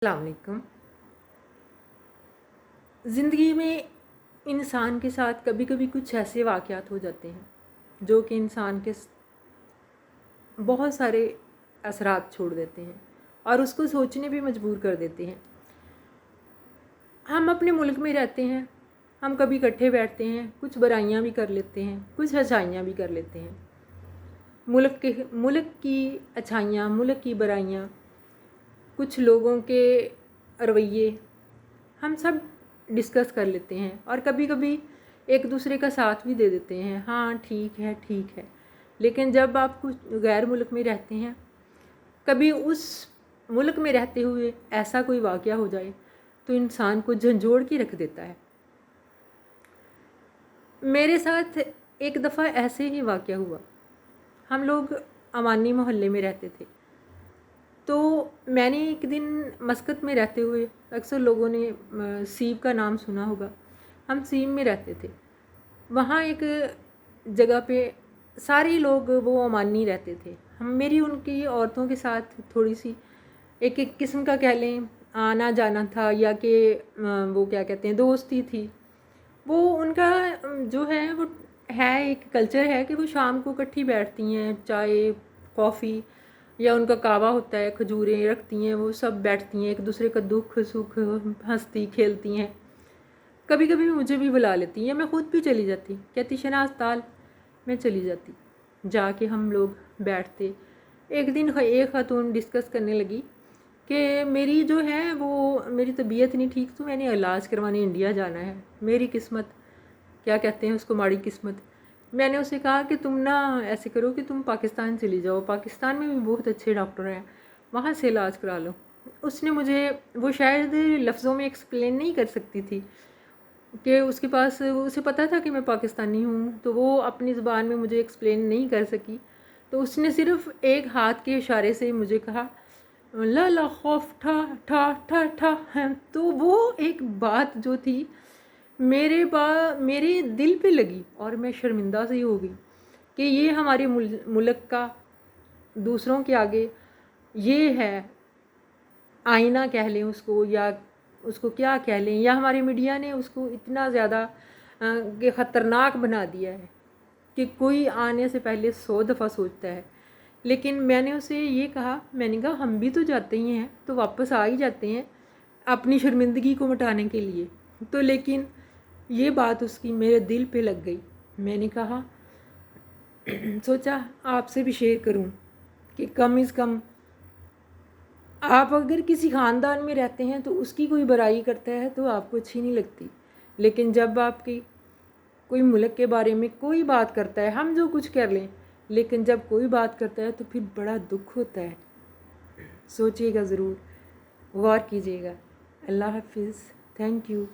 अस्सलाम वालेकुम। ज़िंदगी में इंसान के साथ कभी कभी कुछ ऐसे वाक़यात हो जाते हैं जो कि इंसान के बहुत सारे असरात छोड़ देते हैं और उसको सोचने भी मजबूर कर देते हैं। हम अपने मुल्क में रहते हैं, हम कभी इकट्ठे बैठते हैं, कुछ बुराइयां भी कर लेते हैं, कुछ अच्छाइयाँ भी कर लेते हैं। मुल्क की अच्छाइयाँ, मुल्क की बुराइयाँ, कुछ लोगों के रवैये हम सब डिस्कस कर लेते हैं और कभी कभी एक दूसरे का साथ भी दे देते हैं, हाँ ठीक है ठीक है। लेकिन जब आप कुछ गैर मुल्क में रहते हैं, कभी उस मुल्क में रहते हुए ऐसा कोई वाक़या हो जाए तो इंसान को झंझोड़ के रख देता है। मेरे साथ एक दफ़ा ऐसे ही वाक़या हुआ। हम लोग अमानी मोहल्ले में रहते थे, तो मैंने एक दिन मस्कत में रहते हुए, अक्सर लोगों ने सीब का नाम सुना होगा, हम सीब में रहते थे। वहाँ एक जगह पे सारे लोग वो अमानी रहते थे। मेरी उनकी औरतों के साथ थोड़ी सी एक किस्म का कह लें आना जाना था, या कि वो क्या कहते हैं दोस्ती थी। वो उनका जो है वो है एक कल्चर है कि वो शाम को इकट्ठी बैठती हैं, चाय कॉफ़ी या उनका कावा होता है, खजूरें रखती हैं, वो सब बैठती हैं, एक दूसरे का दुख सुख हंसती खेलती हैं। कभी कभी मुझे भी बुला लेती हैं, मैं ख़ुद भी चली जाती, कहती शनाज़ ताल, मैं चली जाती। जाके हम लोग बैठते। एक दिन एक खातून डिस्कस करने लगी कि मेरी जो है वो मेरी तबीयत नहीं ठीक, तो मैंने इलाज करवाने इंडिया जाना है। मेरी किस्मत, क्या कहते हैं उसको, माड़ी किस्मत। मैंने उसे कहा कि तुम ना ऐसे करो कि तुम पाकिस्तान चली जाओ, पाकिस्तान में भी बहुत अच्छे डॉक्टर हैं, वहाँ से इलाज करा लो। उसने मुझे वो शायद लफ्ज़ों में एक्सप्लेन नहीं कर सकती थी कि उसके पास, उसे पता था कि मैं पाकिस्तानी हूँ, तो वो अपनी ज़ुबान में मुझे एक्सप्लेन नहीं कर सकी। तो उसने सिर्फ़ एक हाथ के इशारे से मुझे कहा ला ला खौफ ठा ठा ठा ठा है। तो वो एक बात जो थी मेरे दिल पे लगी और मैं शर्मिंदा सी हो गई कि ये हमारे मुल्क का दूसरों के आगे ये है आईना कह लें उसको, या उसको क्या कह लें, या हमारे मीडिया ने उसको इतना ज़्यादा ख़तरनाक बना दिया है कि कोई आने से पहले 100 दफ़ा सोचता है। लेकिन मैंने उसे ये कहा, मैंने कहा हम भी तो जाते ही हैं, तो वापस आ ही जाते हैं अपनी शर्मिंदगी को मिटाने के लिए। तो लेकिन ये बात उसकी मेरे दिल पे लग गई। मैंने कहा सोचा आपसे भी शेयर करूं कि कम से कम आप अगर किसी ख़ानदान में रहते हैं तो उसकी कोई बुराई करता है तो आपको अच्छी नहीं लगती, लेकिन जब आपकी कोई मुल्क के बारे में कोई बात करता है, हम जो कुछ कर लें, लेकिन जब कोई बात करता है तो फिर बड़ा दुख होता है। सोचिएगा ज़रूर, गौर कीजिएगा। अल्लाह हाफिज़, थैंक यू।